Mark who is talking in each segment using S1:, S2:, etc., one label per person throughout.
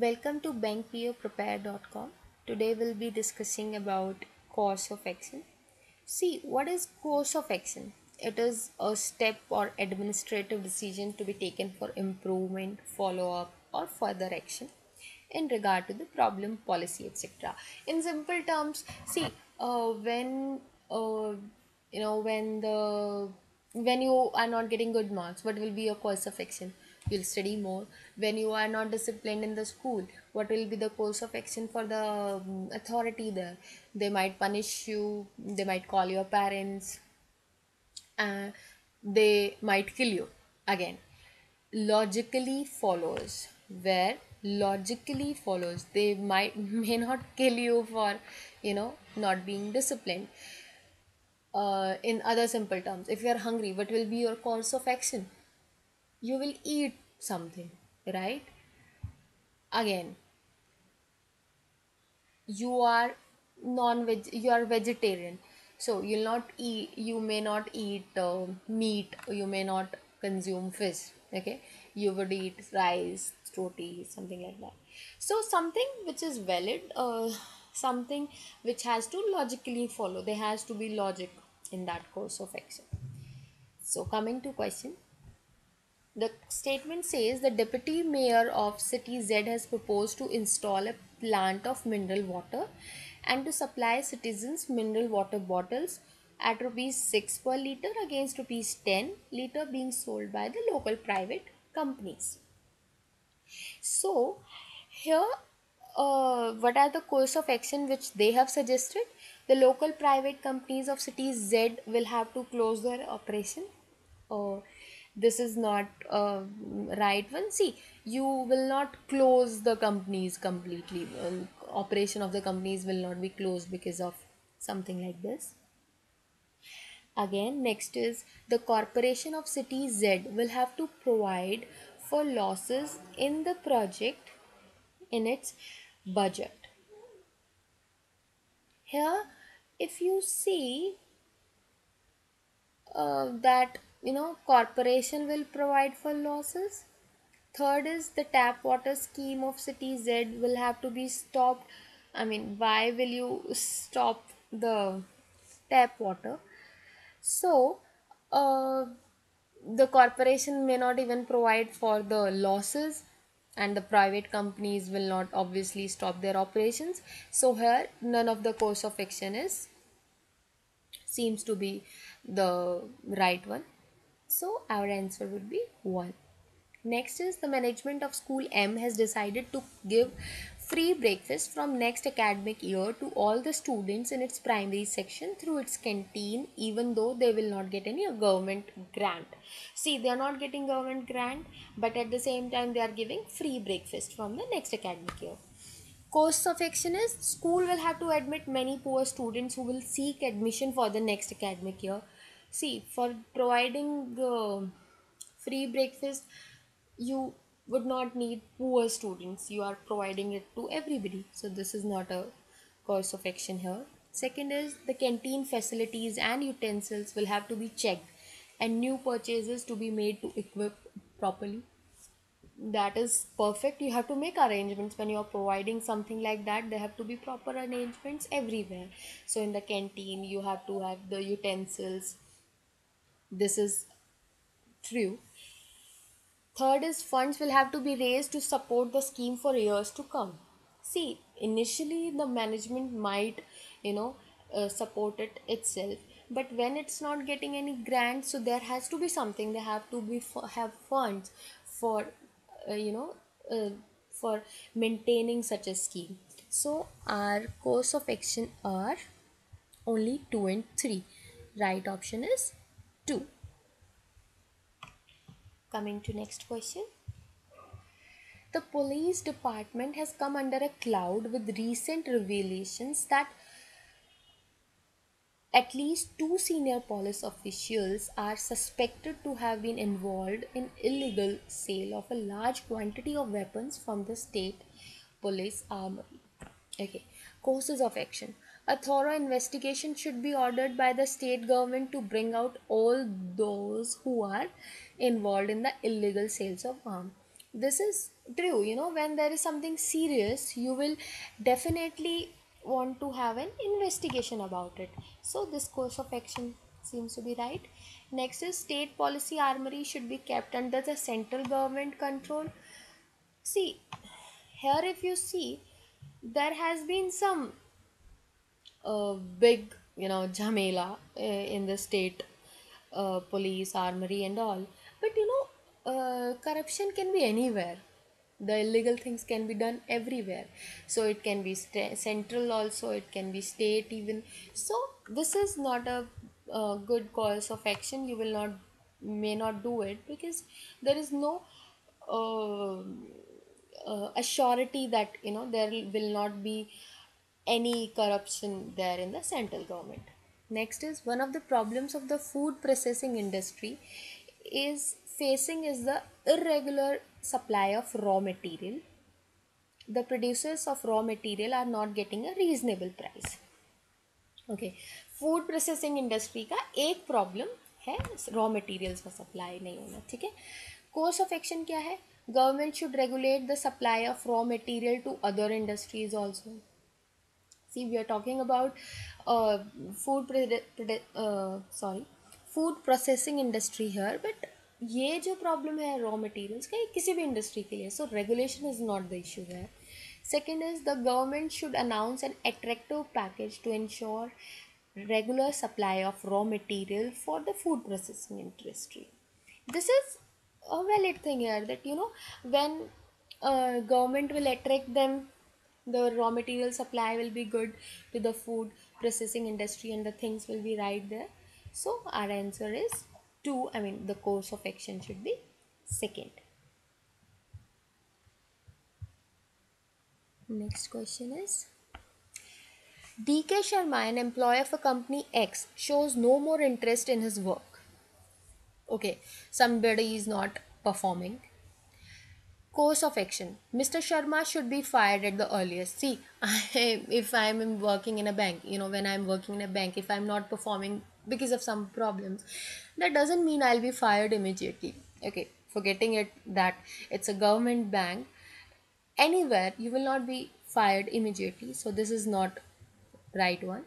S1: Welcome to bankpoprepare.com. Today we'll be discussing about course of action. See, what is course of action? It is a step or administrative decision to be taken for improvement, follow up, or further action in regard to the problem, policy, etc. In simple terms, see, when when you are not getting good marks, what will be your course of action? You'll study more. When you are not disciplined in the school, what will be the course of action for the authority there? They might punish you, they might call your parents, uh, they might kill you. Again, logically follows, where logically follows they might may not kill you for not being disciplined. In other simple terms, if you are hungry, what will be your course of action? You will eat something, right? Again, you are non-veg, you are vegetarian, so you may not eat meat, or you may not consume fish. Okay, you would eat rice, roti, something like that. So something which is valid, something which has to logically follow, there has to be logic in that course of action. So coming to question, the statement says the deputy mayor of city Z has proposed to install a plant of mineral water and to supply citizens mineral water bottles at rupees 6 per liter against rupees 10 liter being sold by the local private companies. So here, what are the course of action which they have suggested? The local private companies of city Z will have to close their operation. This is not a right one. See, you will not close the companies completely. Operation of the companies will not be closed because of something like this. Again, next is the corporation of city Z will have to provide for losses in the project in its budget. Here, if you see that corporation will provide for losses. Third is the tap water scheme of city Z will have to be stopped. I mean, why will you stop the tap water? So, the corporation may not even provide for the losses, and the private companies will not obviously stop their operations. So here, none of the course of action is seems to be the right one. So our answer would be 1. Next is the management of school M has decided to give free breakfast from next academic year to all the students in its primary section through its canteen, even though they will not get any government grant. See, they are not getting government grant, but at the same time they are giving free breakfast from the next academic year. Course of action is school will have to admit many poor students who will seek admission for the next academic year. See, for providing the free breakfast, you would not need poor students. You are providing it to everybody. So this is not a course of action here. Second is the canteen facilities and utensils will have to be checked and new purchases to be made to equip properly. That is perfect. You have to make arrangements when you are providing something like that. There have to be proper arrangements everywhere. So in the canteen you have to have the utensils. This is true. Third is funds will have to be raised to support the scheme for years to come. See, initially the management might support it itself, but when it's not getting any grants, so there has to be something. They have to be have funds for uh, you know uh, for maintaining such a scheme. So our course of action are only 2 and 3. Right option is 2. Coming to next question. The police department has come under a cloud with recent revelations that at least two senior police officials are suspected to have been involved in illegal sale of a large quantity of weapons from the state police armory. Okay, courses of action. A thorough investigation should be ordered by the state government to bring out all those who are involved in the illegal sales of arms. this is true. When there is something serious, you will definitely want to have an investigation about it. So this course of action seems to be right. Next is state policy armory should be kept under the central government control. See, here if you see, there has been some big, jhamela in the state police, armory, and all. But corruption can be anywhere. The illegal things can be done everywhere. So it can be central also, it can be state even. So this is not a good course of action. You will not, may not do it, because there is no uh, a surety that there will not be any corruption there in the central government. Next is, one of the problems of the food processing industry is facing is the irregular supply of raw material. The producers of raw material are not getting a reasonable price. Okay, food processing industry का एक problem है raw materials का supply नहीं होना. ठीक है, course of action क्या है? Government should regulate the supply of raw material to other industries also. See, we are talking about food sorry, food processing industry here, but ये जो प्रॉब्लम है रॉ मटेरियल्स का, ये किसी भी इंडस्ट्री के लिए. So regulation is not the issue है. Second is, the government should announce an attractive package to ensure regular supply of raw material for the food processing industry. This is a valid thing here, that when government will attract them, the raw material supply will be good to the food processing industry and the things will be right there. So our answer is 2. I mean, the course of action should be second. Next question is, DK Sharma, an employee of a company X, shows no more interest in his work. Okay, somebody is not performing. Course of action: Mr. Sharma should be fired at the earliest. See, if I'm working in a bank, when I'm working in a bank, if I'm not performing because of some problems, that doesn't mean I'll be fired immediately. Okay, forgetting it that it's a government bank, anywhere you will not be fired immediately. So this is not right one.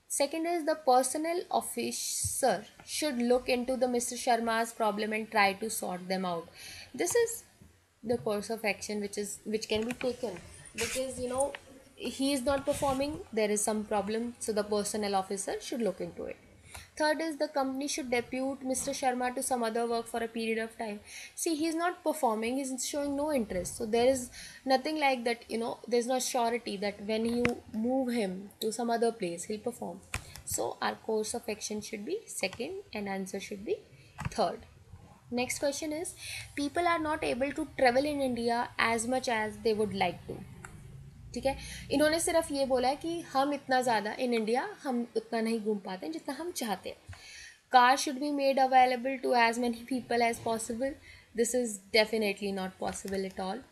S1: Second is, the personnel officer should look into the Mr. Sharma's problem and try to sort them out. This is the course of action which can be taken, because he is not performing, there is some problem, so the personnel officer should look into it. Third is, the company should depute Mr. Sharma to some other work for a period of time. See, he's not performing, he's showing no interest. So there is nothing like that, there's no surety that when you move him to some other place, he'll perform. So our course of action should be second and answer should be third. Next question is, people are not able to travel in India as much as they would like to. ठीक है, इन्होंने सिर्फ ये बोला है कि हम इतना ज़्यादा इन इंडिया हम उतना नहीं घूम पाते हैं जितना हम चाहते हैं. Car should be made available to as many people as possible. This is definitely not possible at all.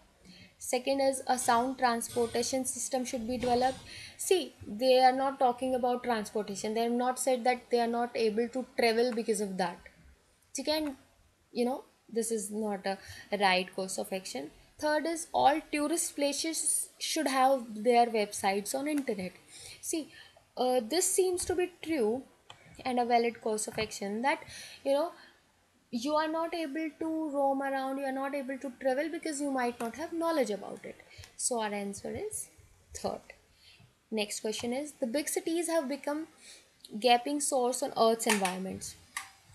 S1: Second is, a sound transportation system should be developed. See, they are not talking about transportation. They have not said that they are not able to travel because of that. ठीक है, this is not a right course of action. Third is, all tourist places should have their websites on internet. See, this seems to be true and a valid course of action, that you are not able to roam around, you are not able to travel because you might not have knowledge about it. So our answer is third. Next question is, the big cities have become gaping source on earth's environments.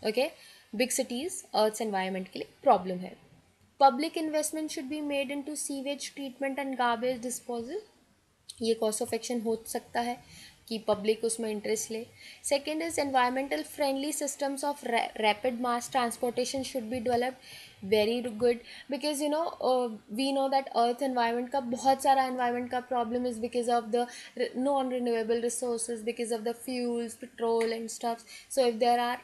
S1: Okay, big cities earth's environment के लिए problem है. Public investment should be made into sewage treatment and garbage disposal. ये cost of action हो सकता है कि public उसमें interest ले. Second is, environmental friendly systems of rapid mass transportation should be developed. Very good, because we know that earth environment का बहुत सारा एनवायरमेंट का problem is because of the non renewable resources, because of the fuels, petrol and stuffs. So if there are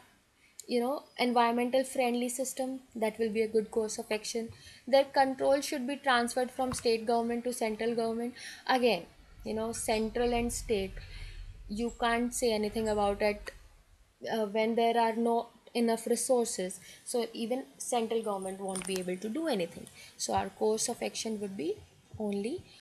S1: environmental friendly system, that will be a good course of action. Their control should be transferred from state government to central government. Again, central and state, you can't say anything about it when there are no enough resources, so even central government won't be able to do anything. So our course of action would be only